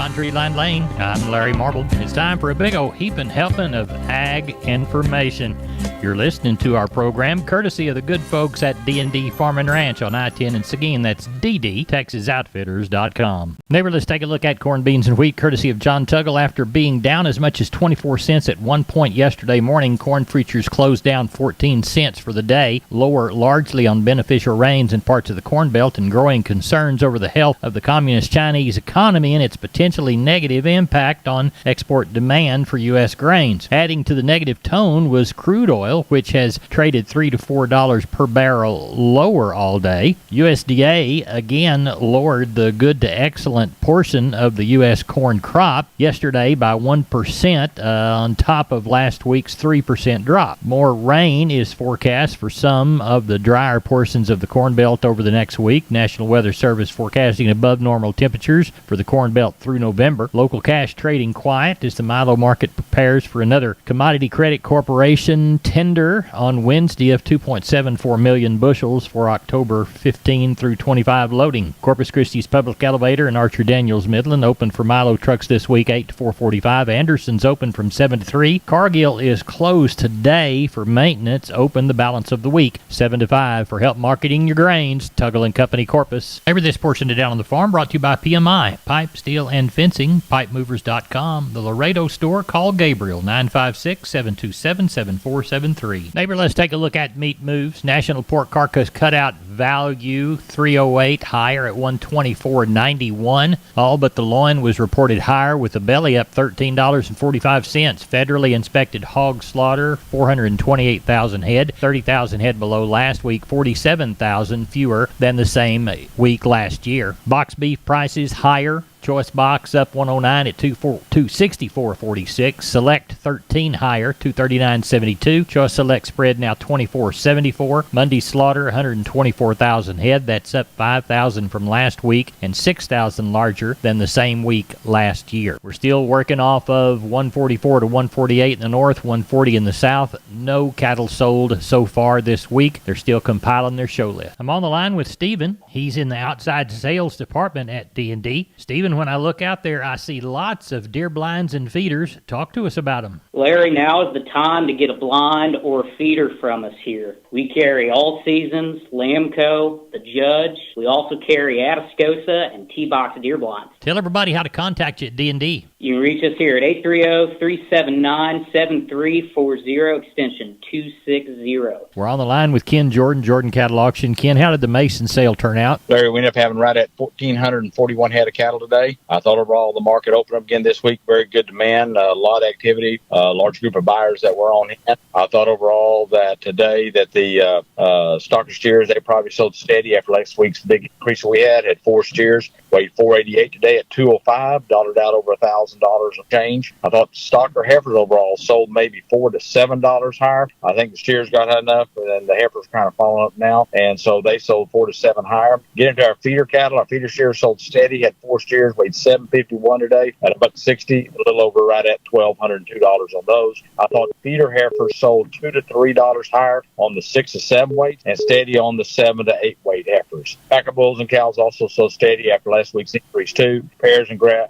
on Treeline Lane. I'm Larry Marble. It's time for a big old heaping helping of ag information. You're listening to our program courtesy of the good folks at D&D Farm and Ranch on I-10 in Seguin. That's DDTexasOutfitters.com. Neighbor, let's take a look at corn, beans, and wheat courtesy of John Tuggle. After being down as much as 24 cents at one point yesterday morning, corn futures closed down 14 cents for the day, lower largely on beneficial rains in parts of the Corn Belt and growing concerns over the health of the Communist Chinese economy and its potentially negative impact on export demand for U.S. grains. Adding to the negative tone was crude oil, which has traded $3 to $4 per barrel lower all day. USDA again lowered the good to excellent portion of the U.S. corn crop yesterday by 1% on top of last week's 3% drop. More rain is forecast for some of the drier portions of the Corn Belt over the next week. National Weather Service forecasting above normal temperatures for the Corn Belt through November. Local cash trading quiet as the milo market prepares for another Commodity Credit Corporation tender on Wednesday of 2.74 million bushels for October 15 through 25 loading. Corpus Christi's Public Elevator and Archer Daniels Midland open for milo trucks this week 8 to 4:45. Anderson's open from 7 to 3. Cargill is closed today for maintenance, open the balance of the week 7 to 5. For help marketing your grains, Tuggle & Company, Corpus. Over this portion of Down on the Farm brought to you by PMI, Pipe, Steel, and Fencing, PipeMovers.com. The Laredo store, call Gabriel, 956-727-7473. Neighbor, let's take a look at meat moves. National pork carcass cutout value 308 higher at 124.91. All but the loin was reported higher with the belly up $13.45. Federally inspected hog slaughter 428,000 head, 30,000 head below last week, 47,000 fewer than the same week last year. Box beef prices higher. Choice box up 109 at 264.46. Select 13 higher, 239.72. Choice select spread now 24.74. Monday slaughter 124,000 head. That's up 5,000 from last week and 6,000 larger than the same week last year. We're still working off of 144 to 148 in the north, 140 in the south. No cattle sold so far this week. They're still compiling their show list. I'm on the line with Stephen. He's in the outside sales department at D&D. Stephen, when I look out there, I see lots of deer blinds and feeders. Talk to us about them. Larry, now is the time to get a blind or a feeder from us here. We carry All Seasons, Lamco, The Judge. We also carry Atascosa and T-Box deer blinds. Tell everybody how to contact you at D&D. You can reach us here at 830-379-7340, extension 260. We're on the line with Ken Jordan, Jordan Cattle Auction. Ken, how did the Mason sale turn out? Larry, we ended up having right at 1,441 head of cattle today. I thought overall the market opened up again this week. Very good demand, a lot of activity, a large group of buyers that were on hand. I thought overall that today that the stocker steers, they probably sold steady after last week's big increase we had 4 steers, weighed 488 today at 205, dollared out over $1,000 of change. I thought the stocker heifers overall sold maybe $4 to $7 higher. I think the steers got enough, and then the heifers kind of falling up now, and so they sold 4 to 7 higher. Get into our feeder cattle. Our feeder steers sold steady, had 4 steers, weighed 751 today at about 60, a little over right at $1,202 on those. I thought feeder heifers sold $2 to $3 higher on the 6 to 7 weights and steady on the 7 to 8 weight heifers. Packer bulls and cows also sold steady after last week's increase too. Pairs and bred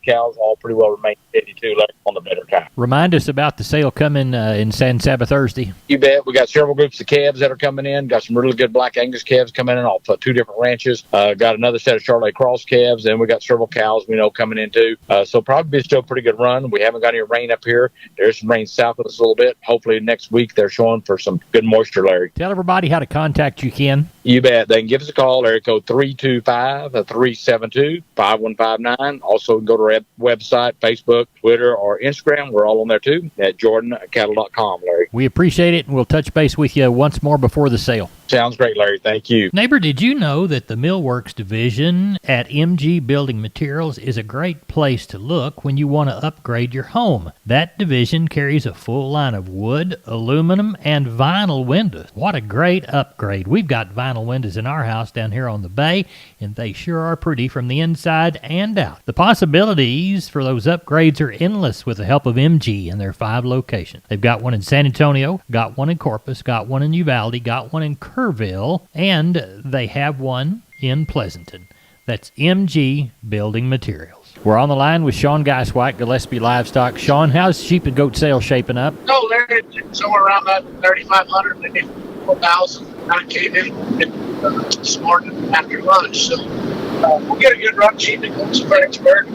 cows all pretty well remain steady too on the better time. Remind us about the sale coming in San Saba Thursday. You bet. We got several groups of calves that are coming in. Got some really good Black Angus calves coming in off 2 different ranches. Got another set of Charolais Cross calves, and we got several cows we know coming in too. So probably still a pretty good run. We haven't got any rain up here. There's some rain south of us a little bit. Hopefully next week they're showing for some good moisture, Larry. Tell everybody how to contact you, Ken. You bet. They can give us a call, area code 325-372-5159. Also go to our website, Facebook, Twitter, or Instagram. We're all on there too at jordancattle.com, Larry. We appreciate it, and we'll touch base with you once more before the sale. Sounds great, Larry. Thank you. Neighbor, did you know that the Millworks division at MG Building Materials is a great place to look when you want to upgrade your home? That division carries a full line of wood, aluminum, and vinyl windows. What a great upgrade. We've got vinyl windows in our house down here on the bay, and they sure are pretty from the inside and out. The possibilities for those upgrades are endless with the help of MG and their 5 locations. They've got one in San Antonio, got one in Corpus, got one in Uvalde, got one in Kerrville, and they have one in Pleasanton. That's MG Building Materials. We're on the line with Sean Geiswhite, Gillespie Livestock. Sean, how's sheep and goat sales shaping up? No, they're somewhere around that 3,500, maybe 4,000. I came in this morning after lunch, so we'll get a good run sheep and goats in Fredericksburg.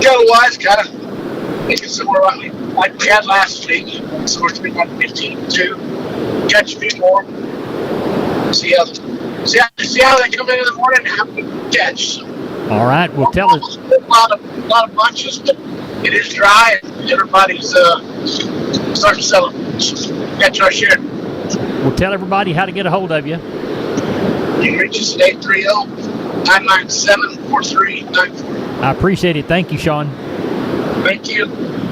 Cattle-wise, kind of maybe somewhere like we had last week, somewhere between like 15 and 2. Catch a few more. See how they come in the morning and have a good catch. So, all right, well, tell us. A lot of bunches, but it is dry, and everybody's starting to sell them. So, catch our share. Well, tell everybody how to get a hold of you. You can reach us at 830-997-4394. I appreciate it. Thank you, Sean. Thank you.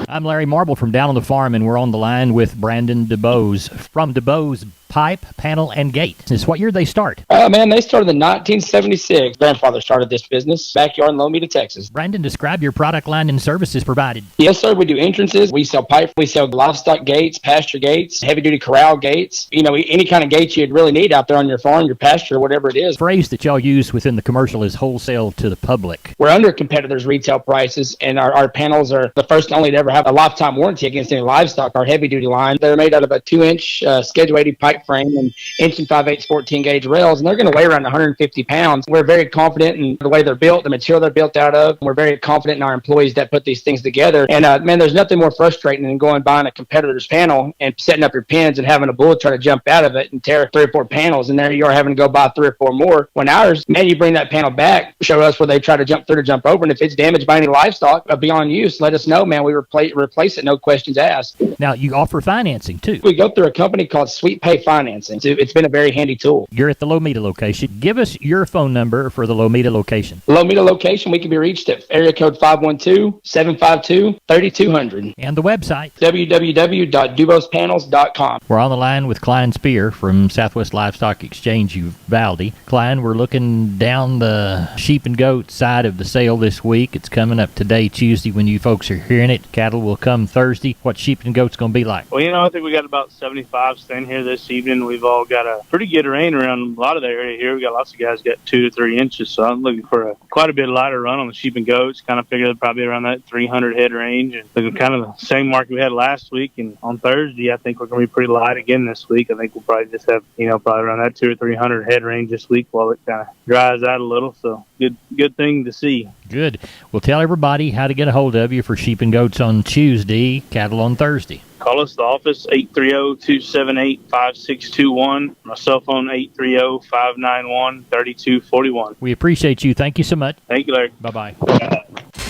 I'm Larry Marble from Down on the Farm, and we're on the line with Brandon DeBose from DeBose Pipe, Panel, and Gate. This what year they start? Man, they started in 1976. Grandfather started this business, backyard in Lomita, Texas. Brandon, describe your product line and services provided. Yes, sir. We do entrances. We sell pipe. We sell livestock gates, pasture gates, heavy-duty corral gates. You know, any kind of gates you'd really need out there on your farm, your pasture, whatever it is. The phrase that y'all use within the commercial is wholesale to the public. We're under competitors' retail prices, and our panels are the first and only to ever have a lifetime warranty against any livestock. Our heavy-duty line, they're made out of a 2-inch Schedule 80 pipe frame and inch and 5/8 14-gauge rails, and they're going to weigh around 150 pounds. We're very confident in the way they're built, the material they're built out of. We're very confident in our employees that put these things together. And, man, there's nothing more frustrating than going buying a competitor's panel and setting up your pins and having a bull try to jump out of it and tear 3 or 4 panels, and there you are having to go buy 3 or 4 more. When ours, man, you bring that panel back, show us where they try to jump through to jump over, and if it's damaged by any livestock beyond use, let us know, man. We replace it, no questions asked. Now, you offer financing, too. We go through a company called Sweet Pay Financing. It's been a very handy tool. You're at the Lomita location. Give us your phone number for the Lomita location. Lomita location, we can be reached at area code 512-752-3200. And the website? www.dubospanels.com. We're on the line with Klein Spear from Southwest Livestock Exchange Uvalde. Klein, we're looking down the sheep and goat side of the sale this week. It's coming up today, Tuesday, when you folks are hearing it. Cattle will come Thursday. What sheep and goat's going to be like? Well, I think we got about 75 staying here this evening. We've all got a pretty good rain around a lot of the area here. We got lots of guys got 2 to 3 inches, so I'm looking for quite a bit lighter run on the sheep and goats. Kind of figured probably around that 300 head range, and looking kind of the same market we had last week. And on Thursday, I think we're going to be pretty light again this week. I think we'll probably just have probably around that 200 or 300 head range this week while it kind of dries out a little. So good thing to see. Good. We'll tell everybody how to get a hold of you for sheep and goats on Tuesday, cattle on Thursday. Call us at the office, 830-278-5621. My cell phone, 830-591-3241. We appreciate you. Thank you so much. Thank you, Larry. Bye-bye.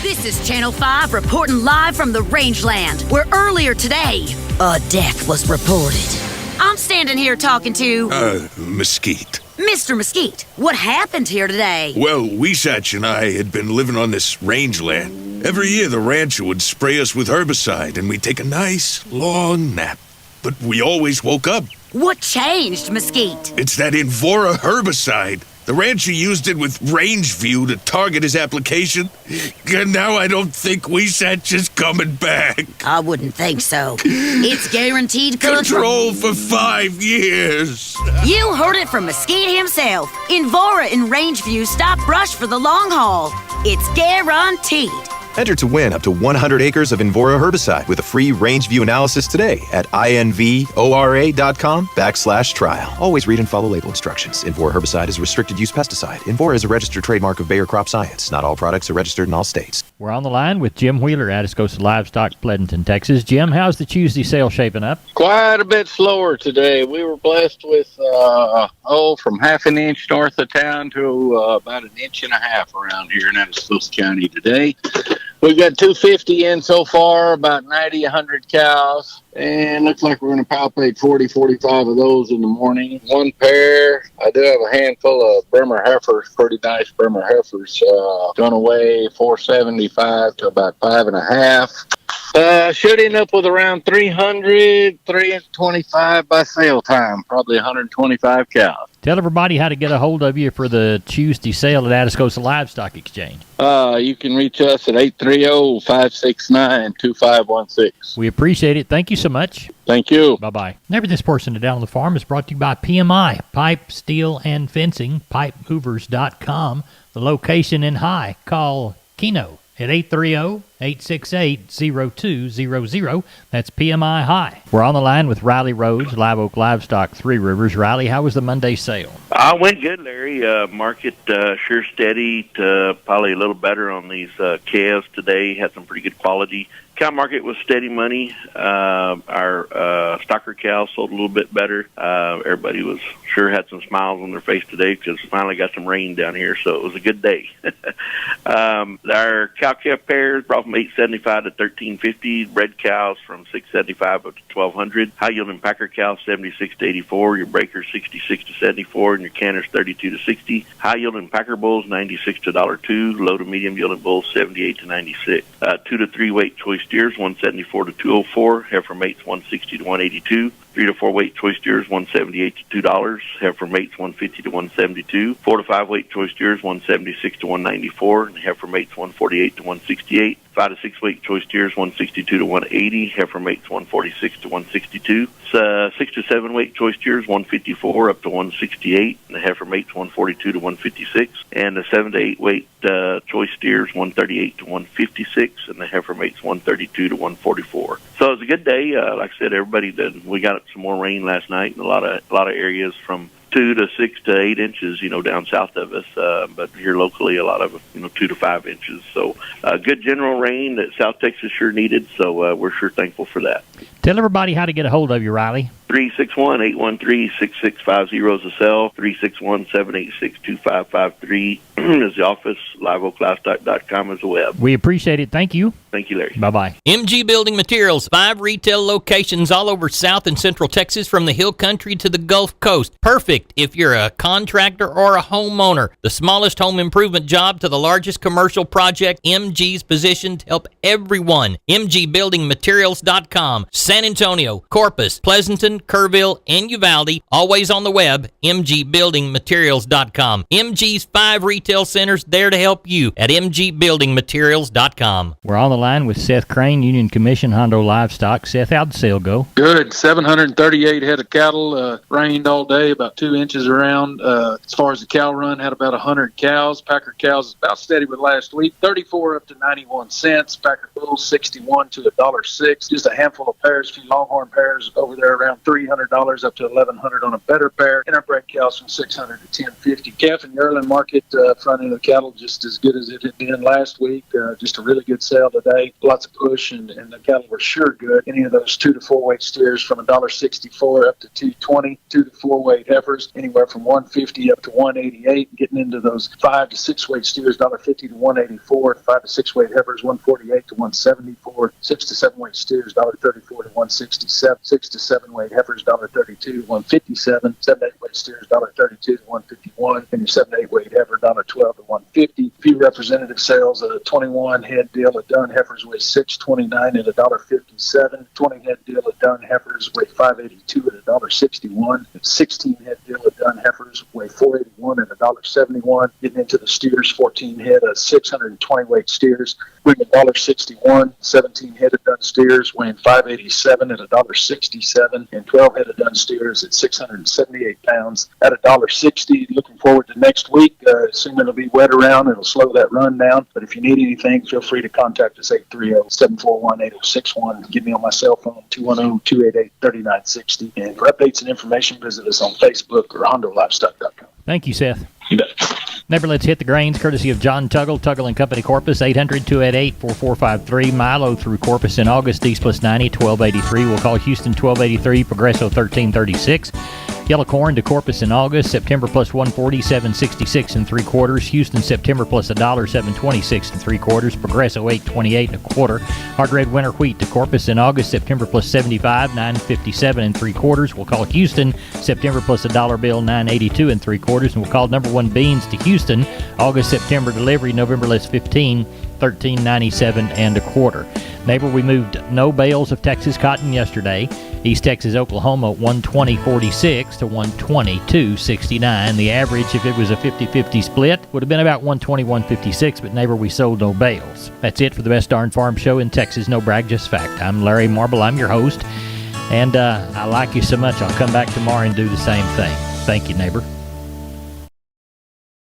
This is Channel 5 reporting live from the rangeland, where earlier today, a death was reported. I'm standing here talking to... Mesquite. Mr. Mesquite, what happened here today? Well, Weesatch and I had been living on this rangeland. Every year the rancher would spray us with herbicide and we'd take a nice, long nap. But we always woke up. What changed, Mesquite? It's that Invora herbicide. The rancher used it with Rangeview to target his application. And now I don't think Weesatch is coming back. I wouldn't think so. It's guaranteed Control for 5 years. You heard it from Mesquite himself. Invora and Rangeview stop brush for the long haul. It's guaranteed. Enter to win up to 100 acres of Invora herbicide with a free Rangeview analysis today at invora.com/trial. Always read and follow label instructions. Invora herbicide is a restricted use pesticide. Invora is a registered trademark of Bayer Crop Science. Not all products are registered in all states. We're on the line with Jim Wheeler, Atascosa Livestock, Pleasanton, Texas. Jim, how's the Tuesday sale shaping up? Quite a bit slower today. We were blessed with, from half an inch north of town to about an inch and a half around here in Atascosa County today. We've got 250 in so far, about 90, 100 cows, and looks like we're going to palpate 40, 45 of those in the morning. One pair. I do have a handful of Bremer heifers, pretty nice Bremer heifers, going to weigh 475 to about 5.5. Should end up with around 325 by sale time, probably 125 cows. Tell everybody how to get a hold of you for the Tuesday sale at Atascosa Livestock Exchange. You can reach us at 830-569-2516. We appreciate it. Thank you so much. Thank you. Bye-bye. Never This Portion of Down on the Farm is brought to you by PMI, Pipe, Steel, and Fencing, pipemovers.com. The location in High. Call Keno at 830-868-0200. That's PMI High. We're on the line with Riley Rhodes, Live Oak Livestock, Three Rivers. Riley, how was the Monday sale? Went good, Larry. Market sure steady to probably a little better on these calves today. Had some pretty good quality. Cow market was steady money. Our stocker cows sold a little bit better. Everybody was sure had some smiles on their face today because finally got some rain down here, so it was a good day. Our cow-calf pairs brought from $875 to $1350. Red cows from $675 up to $1,200. High-yielding packer cows $76 to $84. Your breakers $66 to $74, and your canners $32 to $60. High-yielding packer bulls $96 to $1.02. Low to medium-yielding bulls $78 to $96. 2 to 3 weight choice steers $174 to $204. Heifer mates $160 to $182. 3 to 4 weight choice steers $178 to $2. Heifer mates $150 to $172. 4 to 5 weight choice steers $176 to $194. And heifer mates $148 to $168. 5 to 6 weight choice steers $162 to $180. Heifer mates $146 to $162. 6 to 7 weight choice steers $154 up to $168. And the heifer mates $142 to $156. And the 7 to 8 weight choice steers $138 to $156. And the heifer mates $132 to $144. So it was a good day. Like I said, everybody did. We got some more rain last night in a lot of areas from 2 to 6 to 8 inches, down south of us. But here locally, a lot of 2 to 5 inches. So good general rain that South Texas sure needed. So we're sure thankful for that. Tell everybody how to get a hold of you, Riley. 361-813-6650 is the cell. 361-786-2553 is the office. LiveOakLivestock.com is the web. We appreciate it. Thank you. Thank you, Larry. Bye-bye. MG Building Materials, 5 retail locations all over South and Central Texas from the Hill Country to the Gulf Coast. Perfect if you're a contractor or a homeowner. The smallest home improvement job to the largest commercial project, MG's positioned to help everyone. MGBuildingMaterials.com. San Antonio, Corpus, Pleasanton, Kerrville, and Uvalde. Always on the web, MGBuildingMaterials.com. MG's 5 retail centers there to help you at MGBuildingMaterials.com. We're on the line with Seth Crane, Union Commission, Hondo Livestock. Seth, how'd the sale go? Good. 738 head of cattle. Rained all day, about 2 inches around. As far as the cow run, had about 100 cows. Packer cows is about steady with last week. 34 up to 91 cents. Packer bulls 61 to $1.06. Just a handful of pairs, a few longhorn pairs over there around $300 up to $1,100 on a better pair. And our bred cows from $600 to $1,050. Calf and yearling market, front end of the cattle just as good as it had been last week. Just a really good sale today. Lots of push, and the cattle were sure good. Any of those 2 to 4 weight steers from $1.64 up to $2.20. 2 to 4 weight heifers anywhere from $150 up to $188. Getting into those 5 to 6 weight steers, $1.50 to $184. 5 to 6 weight heifers, $148 to $174. 6 to 7 weight steers, $1.34 to $167. 6 to 7 weight heifers, $1.32 to $157. 7 to 8 weight steers, $1.32 to $151. And your 7 to 8 weight heifer, $1.12 to $150. Few representative sales, a 21 head deal of dun heifers weigh $6.29 at $1.57. 20 head deal of dun heifers weigh $5.82 at $1.61. 16 head deal of dun heifers weigh $4.81 at $1.71. Getting into the steers, 14 head of 620 weight steers weighing $1.61. 17 head of dun steers weighing $5.87 at $1.67, and 12 head of dun steers at 678 pounds at $1.60. Looking forward to next week. Assuming it'll be wet around, it'll slow that run down. But if you need anything, feel free to contact us 830-741-8061. Give me on my cell phone 210-288-3960. And for updates and information, visit us on Facebook or HondoLivestock.com. Thank you, Seth. You bet. Never let's hit the grains, courtesy of John Tuggle, Tuggle & Company, Corpus, 800-288-4453. Milo through Corpus in August, East plus 90, 1283. We'll call Houston 1283, Progresso 1336. Yellow corn to Corpus in August, September plus 140, 766 and 3/4. Houston, September plus $1, 726 and 3/4. Progresso 828 and 1/4. Hard red winter wheat to Corpus in August, September plus 75, 957 and 3/4. We'll call Houston, September plus $1 bill, 982 and 3/4. And we'll call number 1 beans to Houston, August, September delivery, November less 15, 1397 and 1/4. Neighbor, we moved no bales of Texas cotton yesterday. East Texas, Oklahoma, 120.46 to 122.69. The average, if it was a 50-50 split, would have been about 121.56, but neighbor, we sold no bales. That's it for the Best Darn Farm Show in Texas. No brag, just fact. I'm Larry Marble. I'm your host, and I like you so much, I'll come back tomorrow and do the same thing. Thank you, neighbor.